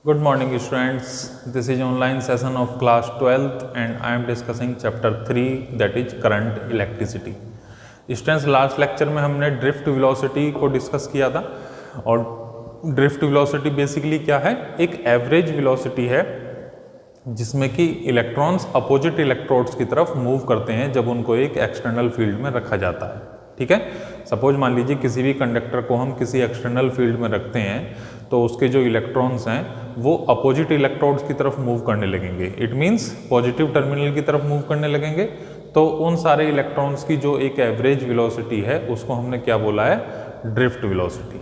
Good morning students, this is online session of class 12th and I am discussing chapter 3 that is current electricity. Students last lecture में हमने drift velocity को discuss किया था और drift velocity basically क्या है, एक average velocity है जिसमें कि इलेक्ट्रॉन्स अपोजिट इलेक्ट्रोड्स की तरफ मूव करते हैं जब उनको एक एक्सटर्नल फील्ड में रखा जाता है। ठीक है, सपोज मान लीजिए किसी भी कंडक्टर को हम किसी एक्सटर्नल फील्ड में रखते हैं तो उसके जो इलेक्ट्रॉन्स हैं वो अपोजिट इलेक्ट्रोड्स की तरफ मूव करने लगेंगे। इट मीन्स पॉजिटिव टर्मिनल की तरफ मूव करने लगेंगे। तो उन सारे इलेक्ट्रॉन्स की जो एक एवरेज वेलोसिटी है उसको हमने क्या बोला है, ड्रिफ्ट वेलोसिटी।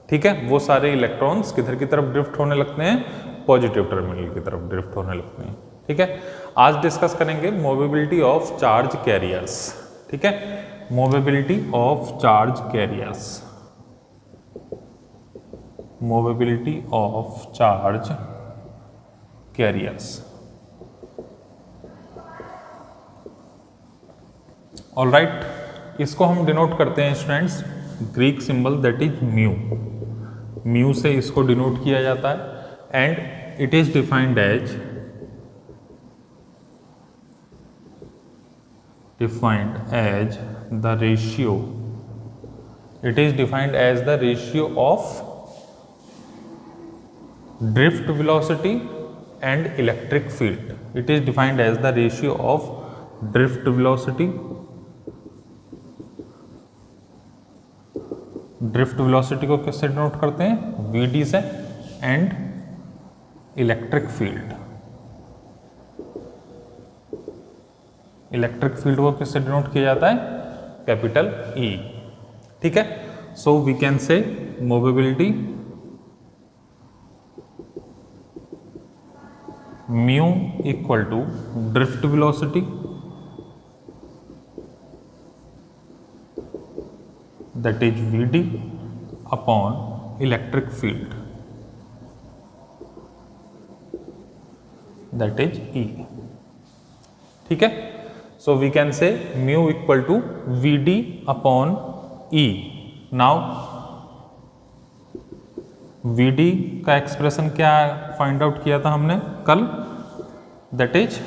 ठीक है, वो सारे इलेक्ट्रॉन्स किधर की तरफ ड्रिफ्ट होने लगते हैं, पॉजिटिव टर्मिनल की तरफ ड्रिफ्ट होने लगते हैं। ठीक है, आज डिस्कस करेंगे मोबिलिटी ऑफ चार्ज कैरियर्स। ठीक है, mobility of charge carriers, mobility of charge carriers. Alright, इसको हम डिनोट करते हैं students greek symbol that is mu. Mu से इसको डिनोट किया जाता है and it is defined as the ratio, it is defined as the ratio of drift velocity and electric field. It is defined as the ratio of drift velocity, drift velocity को किससे denote करते हैं, Vd से, and electric field, electric field को किससे denote किया जाता है, कैपिटल E। ठीक है, so we can say mobility mu equal to drift velocity that is Vd upon electric field that is E। ठीक है, so we can say mu equal to Vd upon E. Now Vd का expression क्या find out किया था हमने कल, that is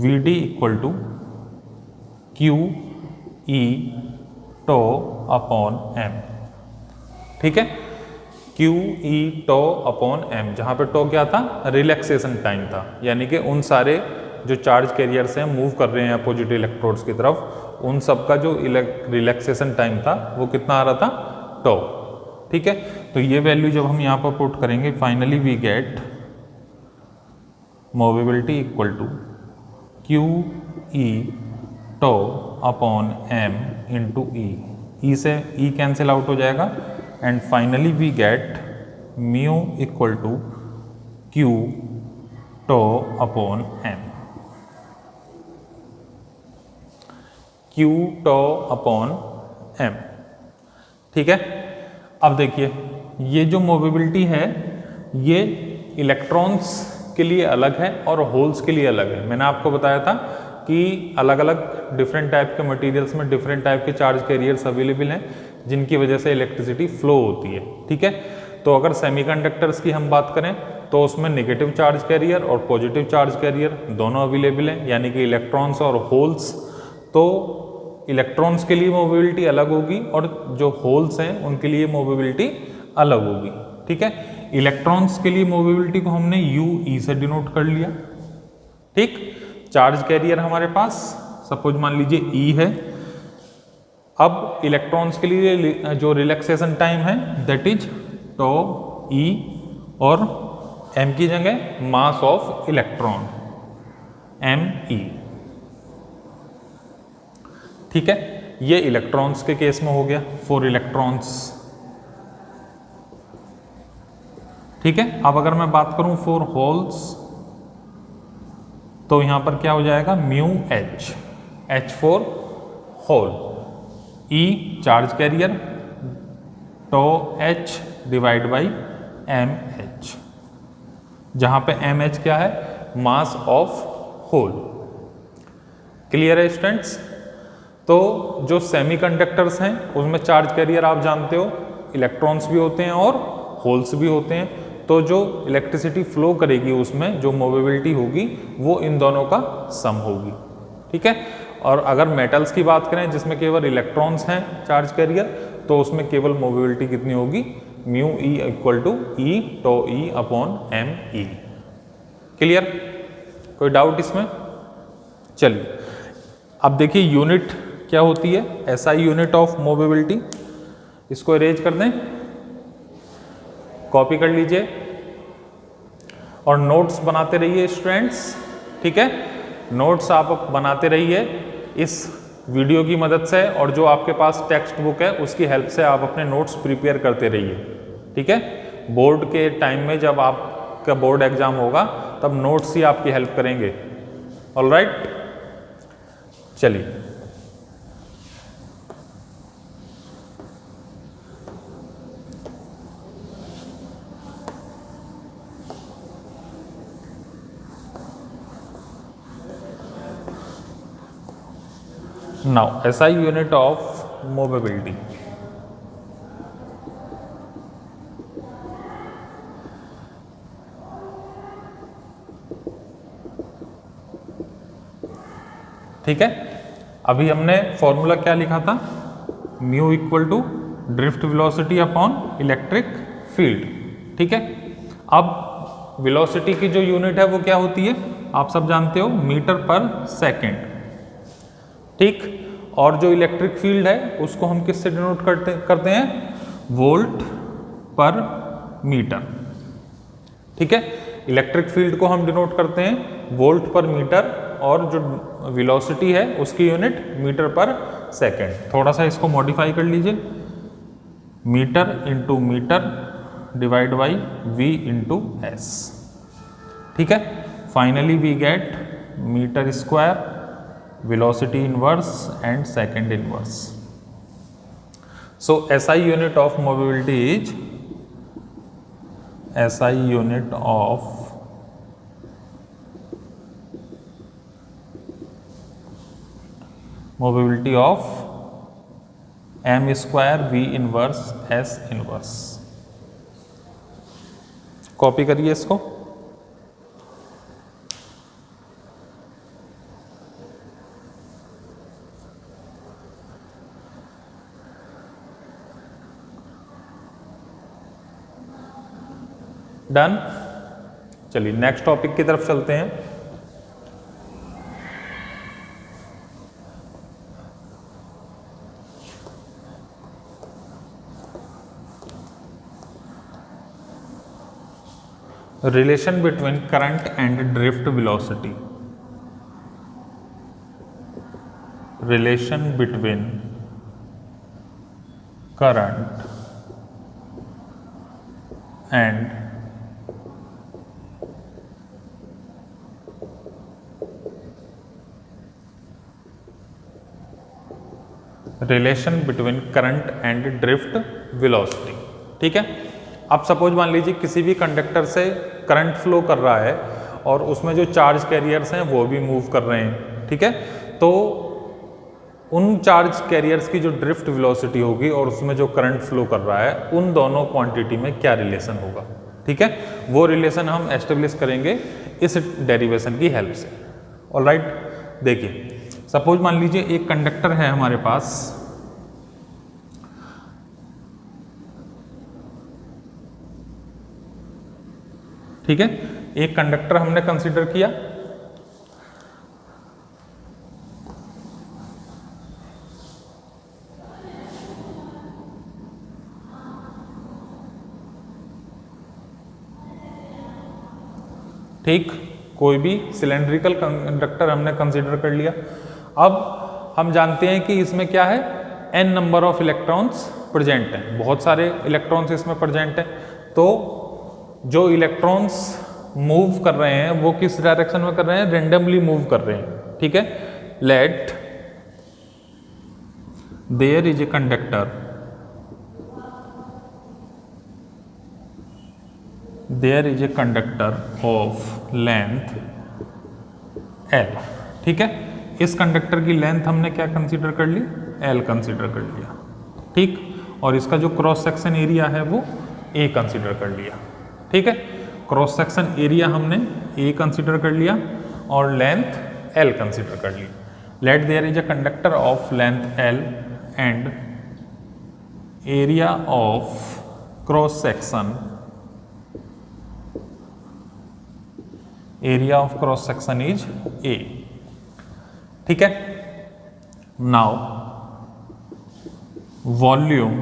Vd equal to Q E tau upon M। ठीक है, Q E tau upon M, जहां पे टो क्या था, रिलैक्सेशन टाइम था, यानी कि उन सारे जो चार्ज कैरियर्स हैं मूव कर रहे हैं अपोजिट इलेक्ट्रोड्स की तरफ, उन सब का जो रिलैक्सेशन टाइम था वो कितना आ रहा था, टो। ठीक है, तो ये वैल्यू जब हम यहाँ पर पुट करेंगे finally we get mobility equal to Q E tau upon M into E से E कैंसिल आउट हो जाएगा and finally we get mu equal to Q tau upon M, Q tau upon M। ठीक है, अब देखिए ये जो mobility है ये इलेक्ट्रॉन्स के लिए अलग है और होल्स के लिए अलग है। मैंने आपको बताया था कि अलग अलग डिफरेंट टाइप के मटेरियल्स में डिफरेंट टाइप के चार्ज कैरियर्स अवेलेबल हैं जिनकी वजह से इलेक्ट्रिसिटी फ्लो होती है। ठीक है, तो अगर सेमीकंडक्टर्स की हम बात करें तो उसमें नेगेटिव चार्ज कैरियर और पॉजिटिव चार्ज कैरियर दोनों अवेलेबल हैं, यानी कि इलेक्ट्रॉन्स और होल्स। तो इलेक्ट्रॉन्स के लिए मोबिलिटी अलग होगी और जो होल्स हैं उनके लिए मोबिलिटी अलग होगी। ठीक है, इलेक्ट्रॉन्स के लिए मोबिलिटी को हमने UE से डिनोट कर लिया। ठीक, चार्ज कैरियर हमारे पास सपोज मान लीजिए E है। अब इलेक्ट्रॉन्स के लिए जो रिलैक्सेशन टाइम है दैट इज टो E और M की जगह मास ऑफ इलेक्ट्रॉन ME। ठीक है, ये इलेक्ट्रॉन्स के केस में हो गया, फॉर इलेक्ट्रॉन्स। ठीक है, अब अगर मैं बात करूं फॉर होल्स तो यहां पर क्या हो जाएगा, mu H for hole, E charge carrier, tau H divide by MH, जहां पे MH क्या है, मास ऑफ होल। क्लियर है स्टूडेंट्स? तो जो सेमीकंडक्टर्स हैं उसमें चार्ज कैरियर आप जानते हो इलेक्ट्रॉन्स भी होते हैं और होल्स भी होते हैं, तो जो इलेक्ट्रिसिटी फ्लो करेगी उसमें जो मोबिलिटी होगी वो इन दोनों का सम होगी। ठीक है। और अगर मेटल्स की बात करें जिसमें केवल इलेक्ट्रॉन्स हैं चार्ज कैरियर, तो उसमें केवल मोबिलिटी कितनी होगी, mu e equal to e tau e upon m e. Clear? कोई डाउट इसमें? चलिए अब देखिए यूनिट क्या होती है, एसआई यूनिट ऑफ मोबिलिटी। इसको अरेंज कर दें, कॉपी कर लीजिए और नोट्स बनाते रहिए स्टूडेंट्स। ठीक है, नोट्स आप बनाते रहिए इस वीडियो की मदद से, और जो आपके पास टेक्स्ट बुक है उसकी हेल्प से आप अपने नोट्स प्रिपेयर करते रहिए। ठीक है, बोर्ड के टाइम में जब आपका बोर्ड एग्जाम होगा तब नोट्स ही आपकी हेल्प करेंगे। ऑलराइट, चलिए now SI unit of mobility। ठीक है, अभी हमने फॉर्मूला क्या लिखा था, mu equal to drift velocity upon electric field. ठीक है, अब वेलोसिटी की जो यूनिट है वो क्या होती है, आप सब जानते हो, मीटर पर सेकेंड। ठीक, और जो इलेक्ट्रिक फील्ड है उसको हम किससे डिनोट करते हैं, वोल्ट पर मीटर। ठीक है, इलेक्ट्रिक फील्ड को हम डिनोट करते हैं वोल्ट पर मीटर, और जो वेलोसिटी है उसकी यूनिट मीटर पर सेकेंड। थोड़ा सा इसको मॉडिफाई कर लीजिए, metre into metre divide by V into s. ठीक है, finally we get metre square, velocity inverse and second inverse. So SI unit of mobility is SI unit of mobility of m square v inverse s inverse। Copy करिए इसको। Done. चलिए next topic की तरफ चलते हैं। Relation between current and drift velocity. Relation between current and relation between current and drift velocity. ठीक है, अब सपोज मान लीजिए किसी भी कंडक्टर से करंट फ्लो कर रहा है और उसमें जो चार्ज कैरियर्स हैं वो भी मूव कर रहे हैं। ठीक है, तो उन चार्ज कैरियर्स की जो ड्रिफ्ट वेलोसिटी होगी और उसमें जो करंट फ्लो कर रहा है, उन दोनों क्वांटिटी में क्या रिलेशन होगा। ठीक है, वो रिलेशन हम एस्टेब्लिश करेंगे इस डेरिवेशन की हेल्प से। ऑलराइट, देखिए सपोज मान लीजिए एक कंडक्टर है हमारे पास, ठीक है, एक कंडक्टर हमने कंसीडर किया, ठीक, कोई भी सिलेंड्रिकल कंडक्टर हमने कंसीडर कर लिया। अब हम जानते हैं कि इसमें क्या है, n number of electrons present हैं, बहुत सारे इलेक्ट्रॉन्स इसमें प्रेजेंट हैं। तो जो इलेक्ट्रॉन्स मूव कर रहे हैं वो किस डायरेक्शन में कर रहे हैं, रेंडमली मूव कर रहे हैं। ठीक है, let there is a conductor, there is a conductor of length L। ठीक है, इस कंडक्टर की लेंथ हमने क्या कंसीडर कर ली, L कंसीडर कर लिया। ठीक, और इसका जो क्रॉस सेक्शन एरिया है वो ए कंसिडर कर लिया, ठीक है। क्रॉस सेक्शन एरिया हमने ए कंसिडर कर लिया और लेंथ एल कंसिडर कर ली। Let there is a conductor of length L and area of cross section, area of cross section is A, ठीक है। Now volume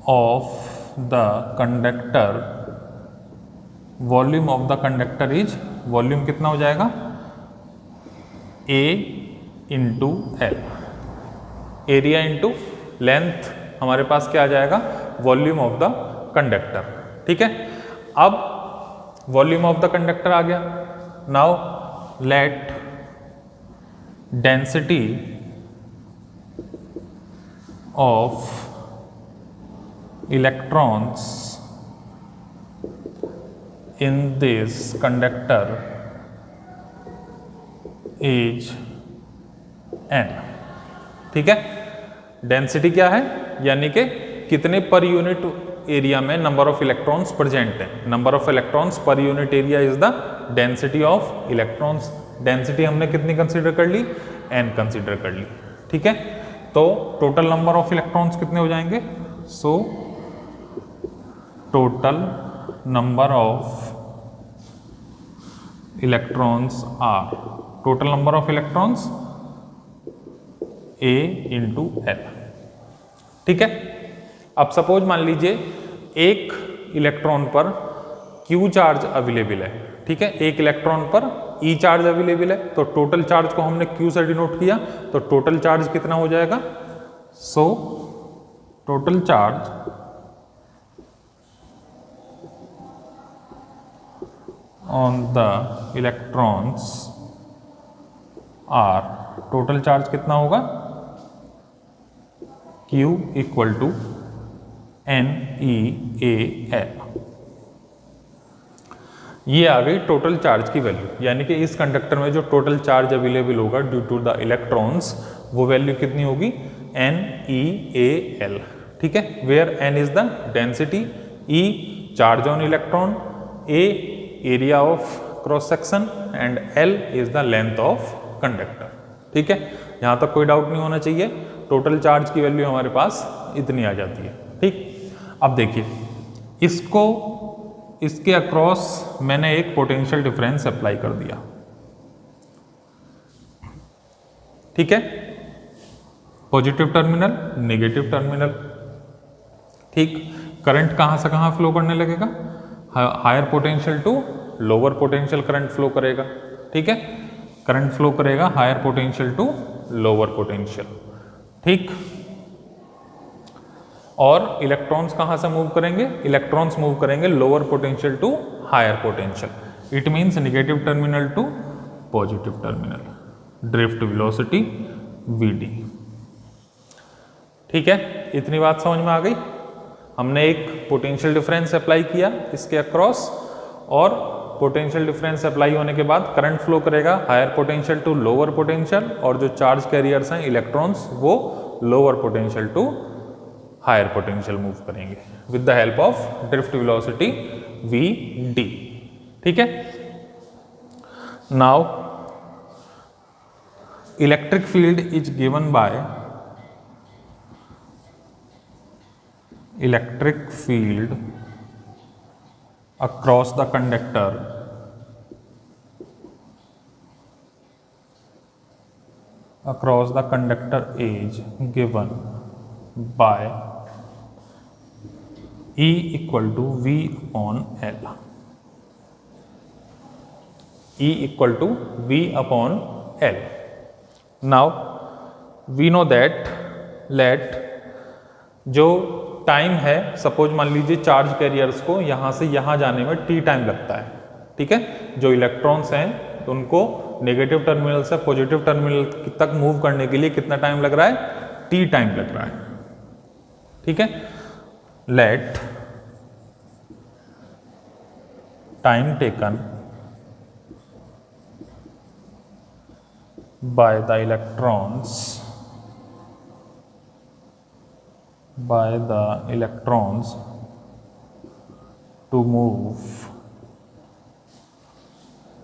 of the conductor, volume of the conductor is, volume कितना हो जाएगा, A into L, area into length हमारे पास क्या आ जाएगा, volume of the conductor, ठीक है। अब वॉल्यूम ऑफ द कंडक्टर आ गया। Now let density of electrons in this conductor is n, ठीक है। डेंसिटी क्या है, यानी कि कितने पर यूनिट एरिया में नंबर ऑफ इलेक्ट्रॉन्स प्रेजेंट है। Number of electrons per unit area is the density of electrons. Density हमने कितनी कंसीडर कर ली, n कंसीडर कर ली, ठीक है। तो टोटल नंबर ऑफ इलेक्ट्रॉन्स कितने हो जाएंगे, so total number of electrons are, total number of electrons A into L, ठीक है। अब सपोज मान लीजिए एक इलेक्ट्रॉन पर Q चार्ज अवेलेबल है, ठीक है। एक इलेक्ट्रॉन पर E चार्ज अवेलेबल है, तो टोटल चार्ज को हमने Q से डिनोट किया, तो टोटल चार्ज कितना हो जाएगा, so total charge on the electrons are, total charge कितना होगा, Q इक्वल टू NeAl। ये आ गई टोटल चार्ज की वैल्यू, यानी कि इस कंडक्टर में जो टोटल चार्ज अवेलेबल होगा ड्यू टू द इलेक्ट्रॉन्स, वो वैल्यू कितनी होगी, NeAl, ठीक है। Where N is the density, E charge on electron, A area of cross section and L is the length of conductor, ठीक है। यहां तक कोई डाउट नहीं होना चाहिए। टोटल चार्ज की वैल्यू हमारे पास इतनी आ जाती है, ठीक। अब देखिए इसको, इसके अक्रॉस मैंने एक पोटेंशियल डिफरेंस अप्लाई कर दिया, ठीक है। पॉजिटिव टर्मिनल, नेगेटिव टर्मिनल, ठीक। करंट कहां से कहां फ्लो करने लगेगा, higher potential to lower potential current flow करेगा, ठीक है। करंट फ्लो करेगा higher potential to lower potential, ठीक। और इलेक्ट्रॉन्स कहां से मूव करेंगे, इलेक्ट्रॉन्स मूव करेंगे lower potential to higher potential. It means negative terminal to positive terminal, drift velocity Vd, ठीक है। इतनी बात समझ में आ गई। हमने एक पोटेंशियल डिफरेंस अप्लाई किया इसके अक्रॉस, और पोटेंशियल डिफरेंस अप्लाई होने के बाद करंट फ्लो करेगा higher potential to lower potential, और जो चार्ज कैरियर्स हैं इलेक्ट्रॉन्स, वो lower potential to higher potential move करेंगे with the help of drift velocity Vd, ठीक है। Now electric field is given by, electric field across the conductor is given by E equal to V upon L, E equal to V upon L. Now we know that let जो time है, suppose मान लीजिए charge carriers को यहां से यहां जाने में t टाइम लगता है, ठीक है। जो इलेक्ट्रॉन्स हैं तो उनको नेगेटिव टर्मिनल से पॉजिटिव टर्मिनल तक मूव करने के लिए कितना टाइम लग रहा है, t टाइम लग रहा है, ठीक है। Let time taken by the electrons by the electrons to move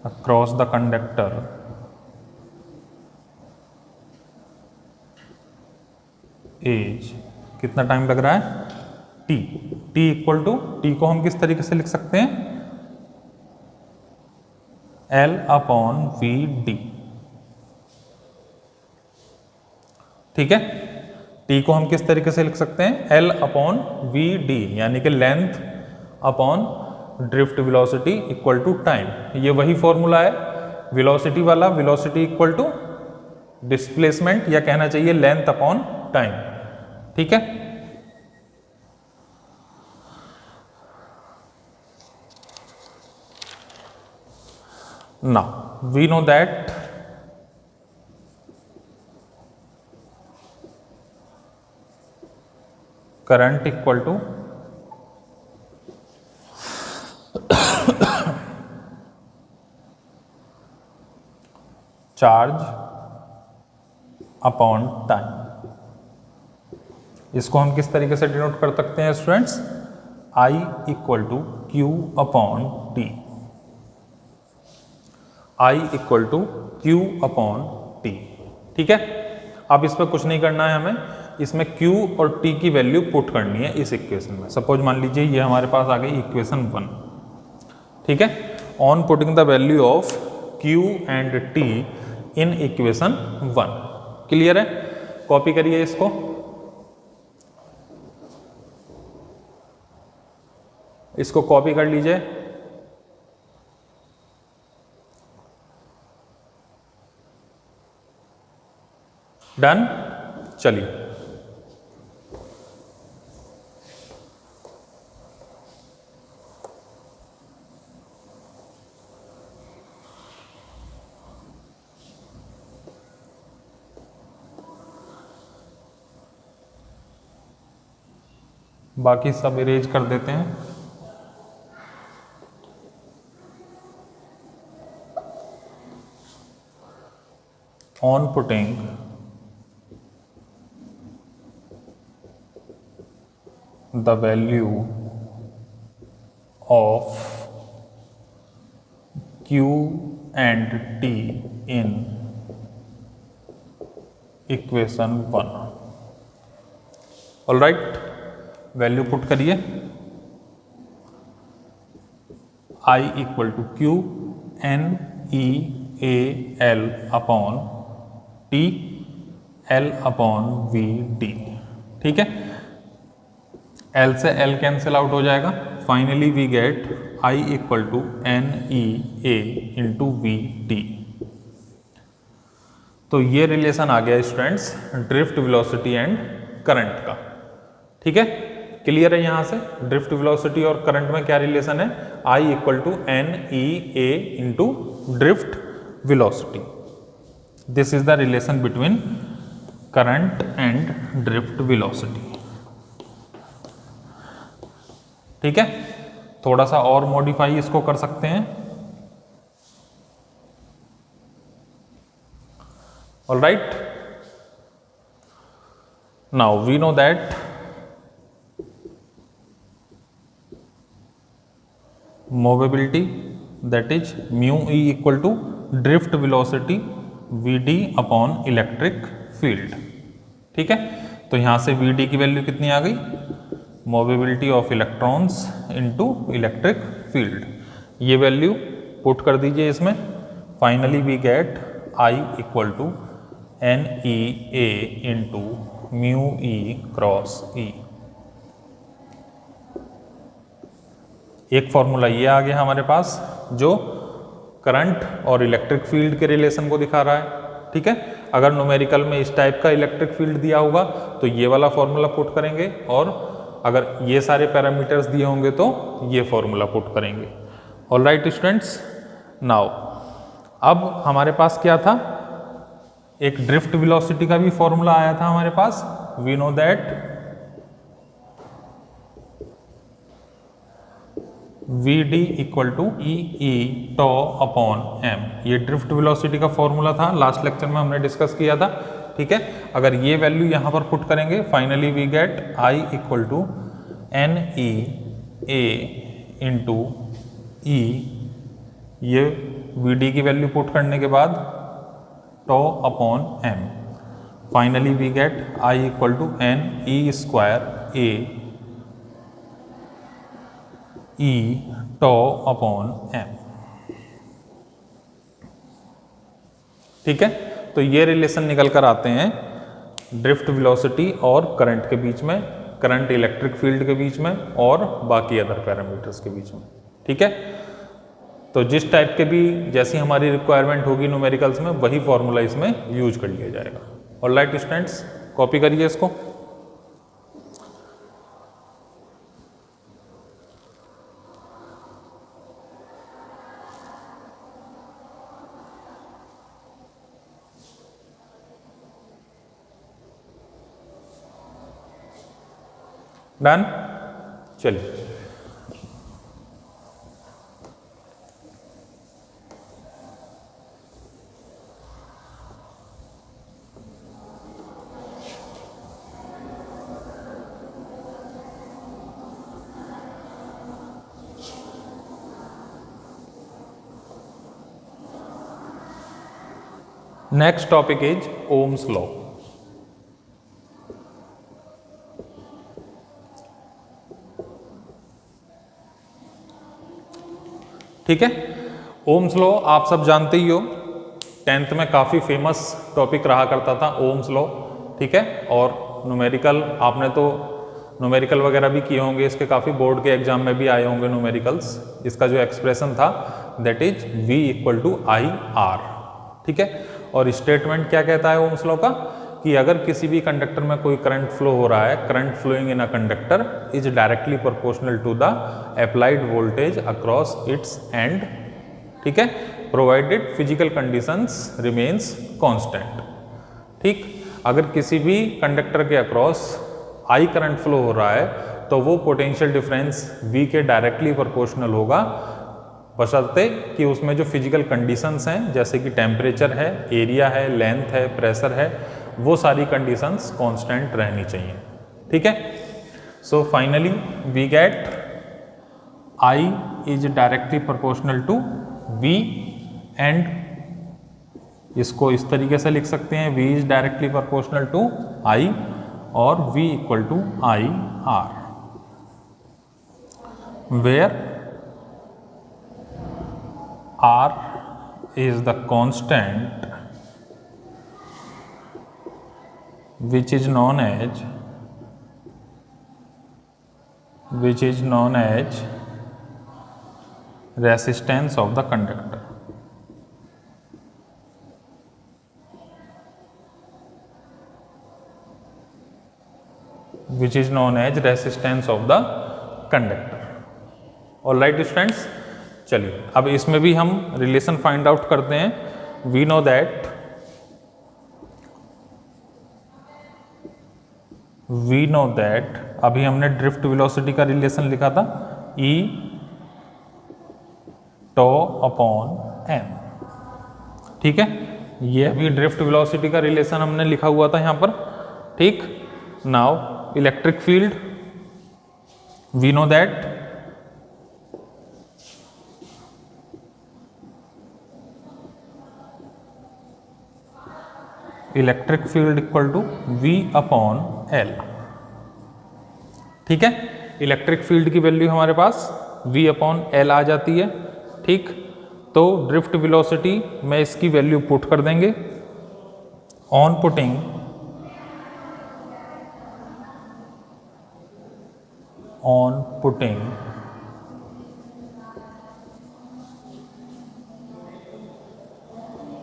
across the conductor is, कितना टाइम लग रहा है, t। t equal to, t को हम किस तरीके से लिख सकते हैं, L अपॉन वी डी। ठीक है, t को हम किस तरीके से लिख सकते हैं, L अपॉन वी डी, यानी कि length upon drift velocity equal to time. ये वही फॉर्मूला है वेलोसिटी वाला, वेलोसिटी इक्वल टू डिस्प्लेसमेंट, या कहना चाहिए लेंथ अपॉन टाइम। ठीक है, now we know that current equal to charge upon time. इसको हम किस तरीके से डिनोट कर सकते हैं students, I equal to q upon t. I equal to q upon t. ठीक है, अब इस पर कुछ नहीं करना है हमें, इसमें Q और T की वैल्यू पुट करनी है इस इक्वेशन में। सपोज मान लीजिए ये हमारे पास आ गई इक्वेशन 1। ठीक है, on putting the value of Q and T in equation 1। Clear है, कॉपी करिए इसको। इसको कॉपी कर लीजिए। डन, चलिए बाकी सब इरेज कर देते हैं। On putting the value of Q and T in equation 1। All right, value put करिए। I equal to q n e A l upon t l upon v d. ठीक है, L से L कैंसिल आउट हो जाएगा। Finally we get I equal to n e A into we d. तो ये relation आ गया students drift velocity and current का। ठीक है, क्लियर है यहाँ से, ड्रिफ्ट वेलोसिटी और करंट में क्या रिलेशन है, I equal to n e A into drift velocity. This is the relation between current and drift velocity. ठीक है, थोड़ा सा और मॉडिफाई इसको कर सकते हैं। All right, now we know that mobility that is mu e equal to drift velocity v d upon electric field. ठीक है, तो यहां से वी डी की वैल्यू कितनी आ गई, mobility of electrons into electric field. ये वैल्यू पुट कर दीजिए इसमें। Finally we get I equal to n e A into mu e cross E. एक फॉर्मूला ये आ गया हमारे पास जो करंट और इलेक्ट्रिक फील्ड के रिलेशन को दिखा रहा है। ठीक है, अगर न्यूमेरिकल में इस टाइप का इलेक्ट्रिक फील्ड दिया होगा तो ये वाला फॉर्मूला पुट करेंगे, और अगर ये सारे पैरामीटर्स दिए होंगे तो ये फॉर्मूला पुट करेंगे। ऑल राइट स्टूडेंट्स, नाउ अब हमारे पास क्या था, एक ड्रिफ्ट वेलोसिटी का भी फॉर्मूला आया था हमारे पास। We know that V d equal to e E tau upon m. ये ड्रिफ्ट वेलोसिटी का फॉर्मूला था, लास्ट लेक्चर में हमने डिस्कस किया था। ठीक है। अगर ये वैल्यू यहाँ पर पुट करेंगे, finally we get I equal to n e A into e, ये वी डी की वैल्यू पुट करने के बाद tau upon m, finally we get I equal to n e square A E tau upon m. ठीक है, तो ये relation निकल कर आते हैं ड्रिफ्ट वेलोसिटी और करंट के बीच में, करंट इलेक्ट्रिक फील्ड के बीच में और बाकी अदर पैरामीटर्स के बीच में। ठीक है, तो जिस टाइप के भी जैसी हमारी रिक्वायरमेंट होगी न्यूमेरिकल्स में, वही फॉर्मूला इसमें यूज कर लिया जाएगा। ऑलराइट स्टूडेंट्स, कॉपी करिए इसको। डन, चलिए next topic is Ohm's law. ठीक है, ओम्स लॉ आप सब जानते ही हो, 10th में काफ़ी फेमस टॉपिक रहा करता था ओम्स लॉ। ठीक है, और न्यूमेरिकल आपने तो न्यूमेरिकल वगैरह भी किए होंगे, इसके काफ़ी बोर्ड के एग्जाम में भी आए होंगे न्यूमेरिकल्स। इसका जो एक्सप्रेशन था that is V equal to I R. ठीक है, और स्टेटमेंट क्या कहता है ओम्स लॉ का कि अगर किसी भी कंडक्टर में कोई करंट फ्लो हो रहा है, current flowing in a conductor is directly proportional to the applied voltage across its end. ठीक है, provided physical conditions remains constant. ठीक, अगर किसी भी कंडक्टर के अक्रॉस आई करंट फ्लो हो रहा है तो वो पोटेंशियल डिफरेंस V के डायरेक्टली प्रोपोर्शनल होगा, बशर्ते कि उसमें जो फिजिकल कंडीशंस हैं जैसे कि टेम्परेचर है, एरिया है, लेंथ है, प्रेशर है, वो सारी कंडीशंस कांस्टेंट रहनी चाहिए। ठीक है, so finally we get I is directly proportional to V and इसको इस तरीके से लिख सकते हैं V is directly proportional to I और V equal to I R, where R is the constant which is known as resistance of the conductor. Which is known as resistance of the conductor. All right students, चलिए अब इसमें भी हम relation find out करते हैं। We know that अभी हमने drift velocity का रिलेशन लिखा था E टो अपॉन एम। ठीक है, ये अभी ड्रिफ्ट वेलोसिटी का रिलेशन हमने लिखा हुआ था यहाँ पर। ठीक, now electric field, we know that electric field equal to V upon L। ठीक है, इलेक्ट्रिक फील्ड की वैल्यू हमारे पास V अपॉन L आ जाती है। ठीक, तो ड्रिफ्ट वेलोसिटी में इसकी वैल्यू पुट कर देंगे। On putting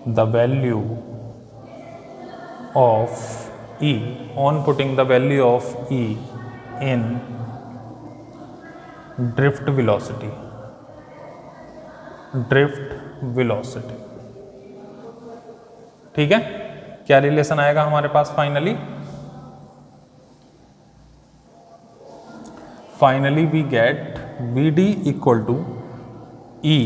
the value of E, on putting the value of E in drift velocity, ठीक है, क्या रिलेशन आएगा हमारे पास finally we get VD equal to E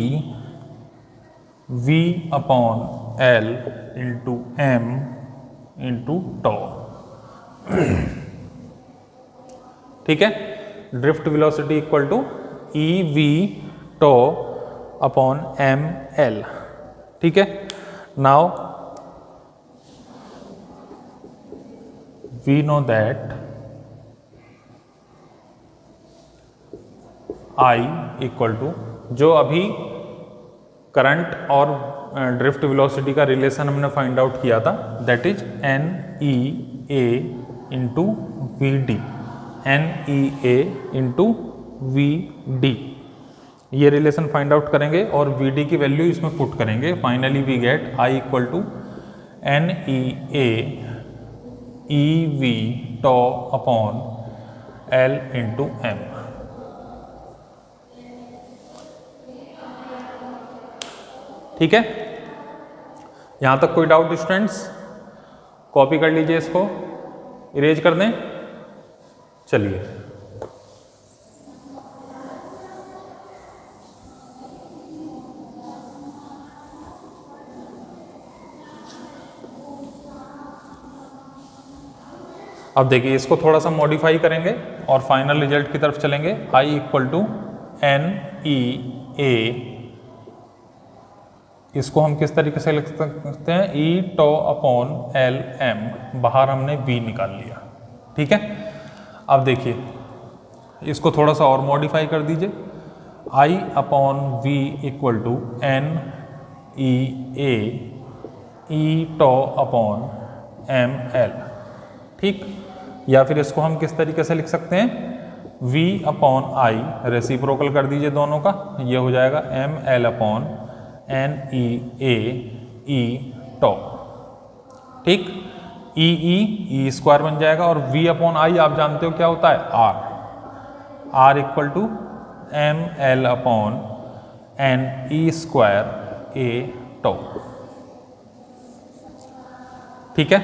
V upon L into M into tau. ठीक है, drift velocity equal to e we tau upon m L. ठीक है, now we know that I equal to, जो अभी current और drift velocity का relation हमने find out किया था, that is n e A into we d, n e A into we d. ये रिलेशन फाइंड आउट करेंगे और वी डी की वैल्यू इसमें पुट करेंगे। Finally we get I equal to n e we tau upon l into m. ठीक है, यहां तक कोई डाउट स्टूडेंट्स? कॉपी कर लीजिए, इसको इरेज कर दें। चलिए, अब देखिए, इसको थोड़ा सा मॉडिफाई करेंगे और फाइनल रिजल्ट की तरफ चलेंगे। आई इक्वल टू एन ई ए, इसको हम किस तरीके से लिख सकते हैं? ई टॉ अपॉन एल एम, बाहर हमने वी निकाल लिया। ठीक है, अब देखिए, इसको थोड़ा सा और मॉडिफाई कर दीजिए। I upon V equal to n e A e tau upon m L. ठीक, या फिर इसको हम किस तरीके से लिख सकते हैं? v अपॉन आई, रेसिप्रोकल कर दीजिए दोनों का, ये हो जाएगा m L upon n e A e tau. ठीक, ई ई स्क्वायर बन जाएगा और v अपॉन आई आप जानते हो क्या होता है? r। r equal to m L upon n e square A tau. ठीक है,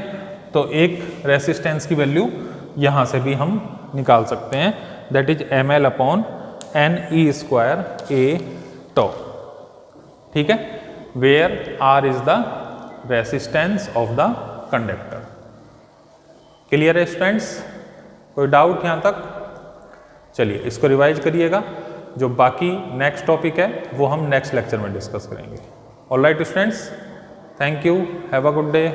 तो एक रेसिस्टेंस की वैल्यू यहां से भी हम निकाल सकते हैं, that is m L upon n e square A tau. ठीक है, where R is the resistance of the conductor. Clear है स्टूडेंट्स? कोई डाउट यहां तक? चलिए, इसको रिवाइज करिएगा। जो बाकी नेक्स्ट टॉपिक है वो हम नेक्स्ट लेक्चर में डिस्कस करेंगे। Alright students, thank you, have a good day.